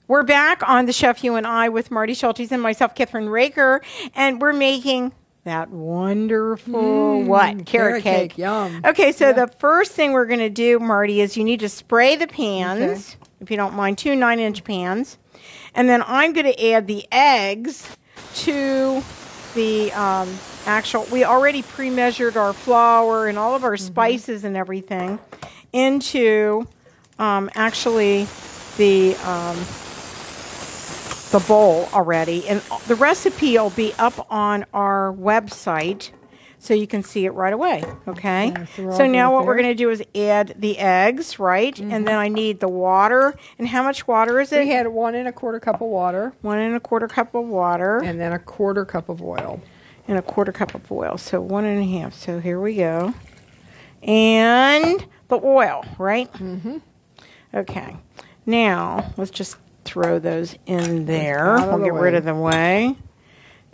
We're back on the Chef You and I with Marty Schultes and myself, Kathryn Raaker, and we're making that wonderful carrot cake. Yum. Okay, so the first thing we're going to do, Marty, is you need to spray the pans, if you don't mind, 2 9-inch pans, and then I'm going to add the eggs to the actual. We already pre-measured our flour and all of our spices and everything into actually the bowl already, and the recipe will be up on our website so you can see it right away. Okay, so now what we're going to do is add the eggs, right? And then I need the water. And how much water is it? We had 1 1/4 cup of water. 1 1/4 cup of water. And then 1/4 cup of oil. And 1/4 cup of oil, so 1 1/2. So here we go. And the oil, right? Okay, now let's just throw those in there. We'll get rid of the way.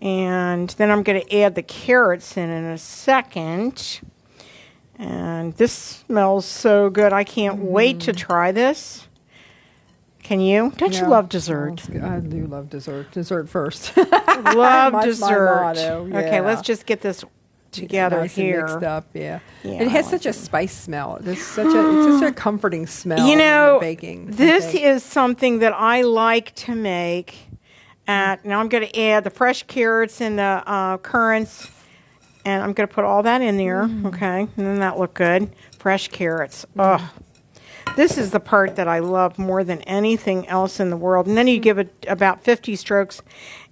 And then I'm going to add the carrots in a second. And this smells so good. I can't wait to try this. Can you? Don't you love dessert? I do love dessert. Dessert first. Love That's dessert. my motto. Yeah. Okay, let's just get this together nice here. And mixed up, yeah. Yeah, it has such a spice smell. It's such a comforting smell. You know, when you're baking. this is something that I like to make. Now I'm going to add the fresh carrots and the currants, and I'm going to put all that in there. Okay, and then that look good. Fresh carrots. Oh, this is the part that I love more than anything else in the world. And then you give it about 50 strokes.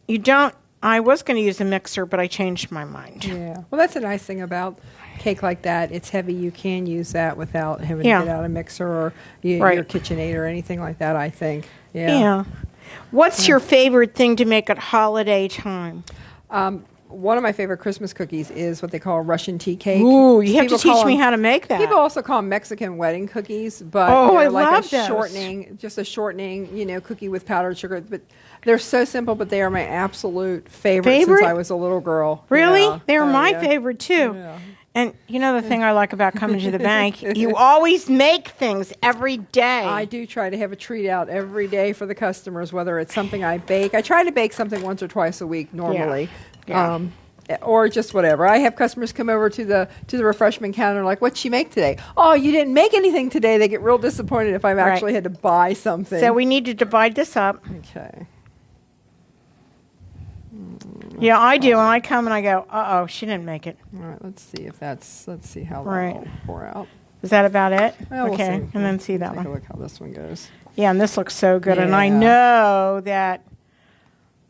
You don't. I was going to use a mixer, but I changed my mind. Yeah. Well, that's a nice thing about cake like that. It's heavy. You can use that without having to get out a mixer or your KitchenAid or anything like that, I think. Yeah. What's your favorite thing to make at holiday time? One of my favorite Christmas cookies is what they call a Russian tea cake. Ooh, you have to teach me how to make that. People also call them Mexican wedding cookies, but they're like a shortening, cookie with powdered sugar. But they're so simple, but they are my absolute favorite? Since I was a little girl. Really? Yeah. They're my favorite too. Yeah. And the thing I like about coming to the bank, you always make things every day. I do try to have a treat out every day for the customers, whether it's something I bake. I try to bake something once or twice a week normally. Yeah. Or just whatever. I have customers come over to the refreshment counter like, what'd she make today? Oh, you didn't make anything today. They get real disappointed if I've actually had to buy something. So we need to divide this up. Okay. Yeah, I do. And I come and I go, uh-oh, she didn't make it. All right, let's see how that will pour out. Is that about it? Well, okay, we'll see. And then see that one. Take a look how this one goes. Yeah, and this looks so good. And I know that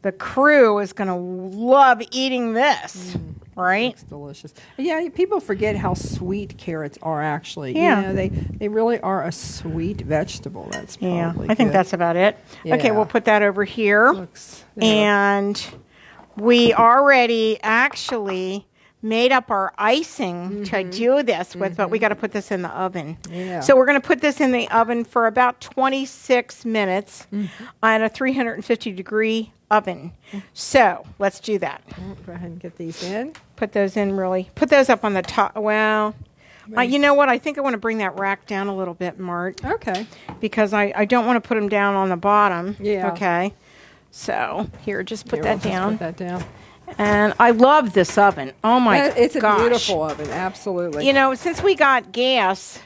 the crew is going to love eating this, right? It's delicious. Yeah, people forget how sweet carrots are actually. Yeah. They really are a sweet vegetable. That's probably I think that's about it. Yeah. Okay, we'll put that over here. And we already actually made up our icing to do this with, but we got to put this in the oven. Yeah. So we're going to put this in the oven for about 26 minutes on a 350-degree oven. So let's do that. Go ahead and get these in. Put those in put those up on the top. Well, you know what? I think I want to bring that rack down a little bit, Mart. Okay. Because I don't want to put them down on the bottom. Yeah. Okay. So here, just put that down. Put that down. And I love this oven. Oh my gosh. It's a beautiful oven, absolutely. Since we got gas,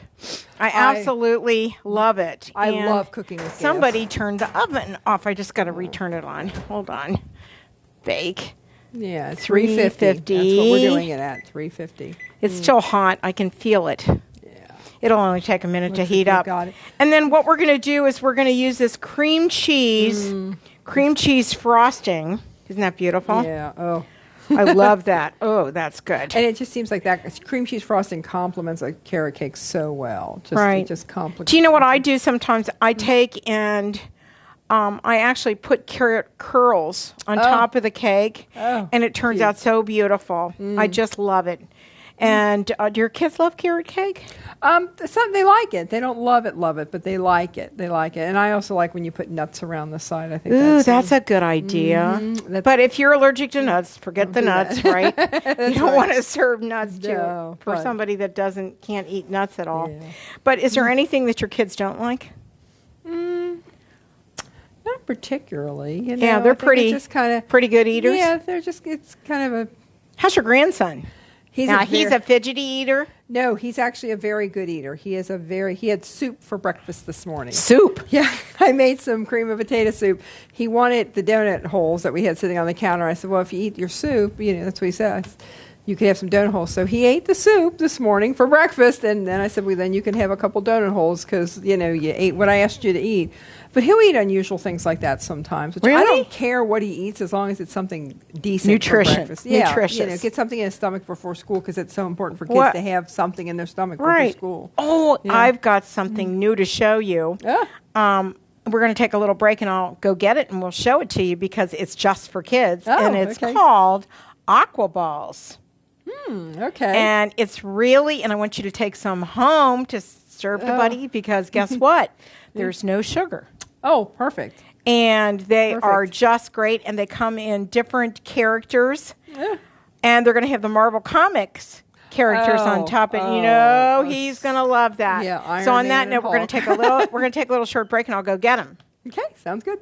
I absolutely love it. I love cooking with gas. Somebody turned the oven off. I just got to return it on. Hold on. Bake. Yeah, 350. That's what we're doing it at, 350. It's still hot. I can feel it. Yeah. It'll only take a minute to heat up. Got it. And then what we're going to do is we're going to use this cream cheese frosting. Isn't that beautiful? Yeah. Oh. I love that. Oh, that's good. And it just seems like that cream cheese frosting complements a carrot cake so well. It just complements. Do you know what I do sometimes? I take and I actually put carrot curls on top of the cake, and it turns out so beautiful. I just love it. And do your kids love carrot cake? They like it. They don't love it, but they like it. And I also like when you put nuts around the side. I think that's a good idea. But if you're allergic to nuts, forget the nuts, right? You don't want to serve nuts for somebody that can't eat nuts at all. Yeah. But is there anything that your kids don't like? Not Not particularly. You know, Yeah, they're pretty, just kind of pretty good eaters. Yeah, they're just. It's kind of a. How's your grandson? He's a fidgety eater. No, he's actually a very good eater. He had soup for breakfast this morning. Soup? Yeah, I made some cream of potato soup. He wanted the donut holes that we had sitting on the counter. I said, well, if you eat your soup, that's what he said. You could have some donut holes. So he ate the soup this morning for breakfast, and then I said, well, then you can have a couple donut holes because, you ate what I asked you to eat. But he'll eat unusual things like that sometimes. Which really? I don't care what he eats as long as it's something decent Nutrition. for breakfast. Yeah, nutritious. Get something in his stomach before school because it's so important for kids to have something in their stomach before school. Oh, yeah. I've got something new to show you. Yeah. We're going to take a little break, and I'll go get it, and we'll show it to you because it's just for kids, and it's called Aqua Balls. Okay. And it's really, and I want you to take some home to serve to Buddy because guess what? There's no sugar. Oh, perfect. And they are just great, and they come in different characters. Yeah. And they're going to have the Marvel Comics characters on top, and he's going to love that. Yeah, Iron so on Man that note, and we're going to take a little short break, and I'll go get them. Okay, sounds good.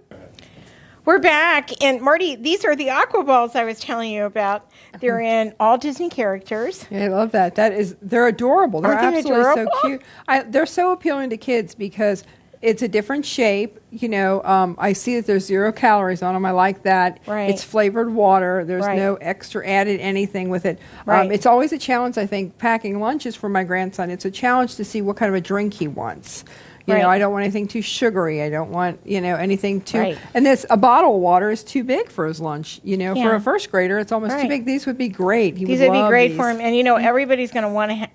We're back, and Marty, these are the Aqua Balls I was telling you about. They're in all Disney characters. Yeah, I love that. They're adorable. They're absolutely adorable? so cute. They're so appealing to kids because it's a different shape. I see that there's 0 calories on them. I like that. Right. It's flavored water. There's no extra added anything with it. Right. It's always a challenge, I think, packing lunches for my grandson. It's a challenge to see what kind of a drink he wants. I don't want anything too sugary. I don't want, anything too. Right. And a bottle of water is too big for his lunch. For a first grader, it's almost too big. These would be great. These would be great for him. And, everybody's going to want to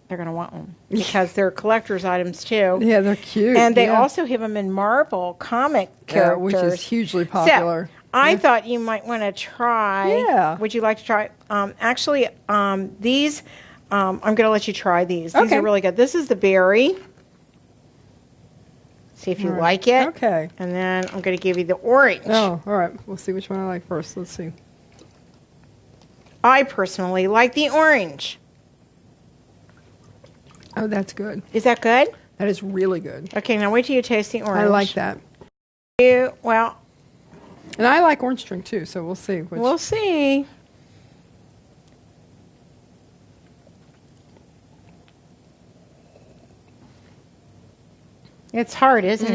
they're going to want one because they're collector's items, too. Yeah, they're cute. And they also have them in Marvel comic characters. Which is hugely popular. So, I thought you might want to try. Yeah. Would you like to try? These, I'm going to let you try these. These are really good. This is the berry. See if you like it. Okay. And then I'm going to give you the orange. Oh, all right. We'll see which one I like first. Let's see. I personally like the orange. Oh, that's good. Is that good? That is really good. Okay, now wait till you taste the orange. I like that. And I like orange drink too, so we'll see. We'll see. It's hard, isn't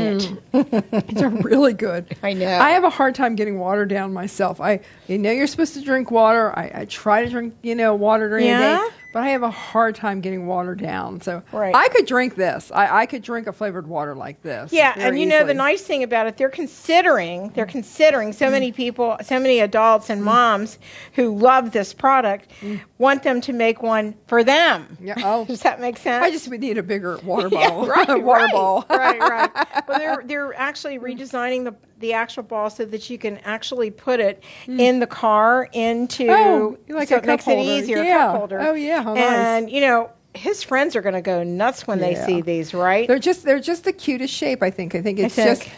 it? These are really good. I know. I have a hard time getting water down myself. You're supposed to drink water. I try to drink, water during the day. But I have a hard time getting water down. So I could drink this. I could drink a flavored water like this. Yeah, and the nice thing about it, they're considering so many people, so many adults and moms who love this product want them to make one for them. Yeah. Oh. Does that make sense? I just would need a bigger water bottle. Ball. Right. Well, they're actually redesigning the actual ball so that you can actually put it in the car into so a it cup makes holder. it easier. A cup holder. Oh yeah, how and nice. His friends are going to go nuts when they see these, right? They're just the cutest shape, I think. I think it's just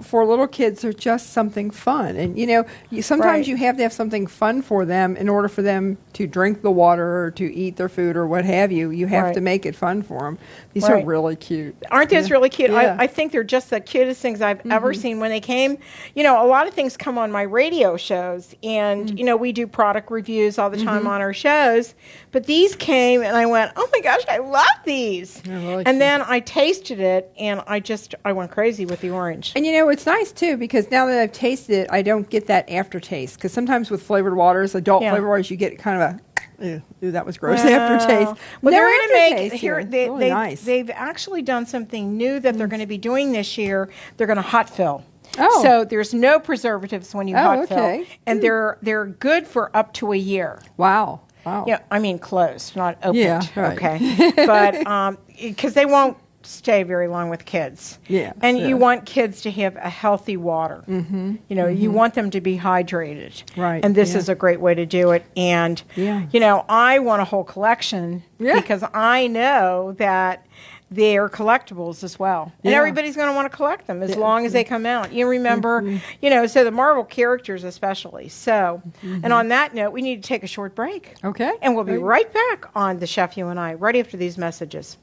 for little kids, they're just something fun. And sometimes you have to have something fun for them in order for them to drink the water or to eat their food or what have you. You have to make it fun for them. These are really cute. Aren't those really cute? Yeah. I think they're just the cutest things I've ever seen. When they came, a lot of things come on my radio shows, and we do product reviews all the time on our shows. But these came, and I went, "Oh my gosh, I love these!" Really and then I tasted it, and I went crazy with the orange. And it's nice too because now that I've tasted it, I don't get that aftertaste. Because sometimes with flavored waters, adult flavored waters, you get kind of a ew, that was gross aftertaste. Well, they're going to make here. Nice. They've actually done something new that they're going to be doing this year. They're going to hot fill. Oh. So there's no preservatives when you hot fill, and Mm. they're good for up to a year. Wow. Yeah, I mean closed, not opened. Yeah, right. Okay, but because they won't stay very long with kids. Yeah, and you want kids to have a healthy water. Mm-hmm. You want them to be hydrated. Right. And this is a great way to do it. And I want a whole collection because I know that they're collectibles as well. And everybody's going to want to collect them as long as they come out. You remember, so the Marvel characters especially. So, and on that note, we need to take a short break. Okay. And we'll be right back on The Chef You and I, right after these messages.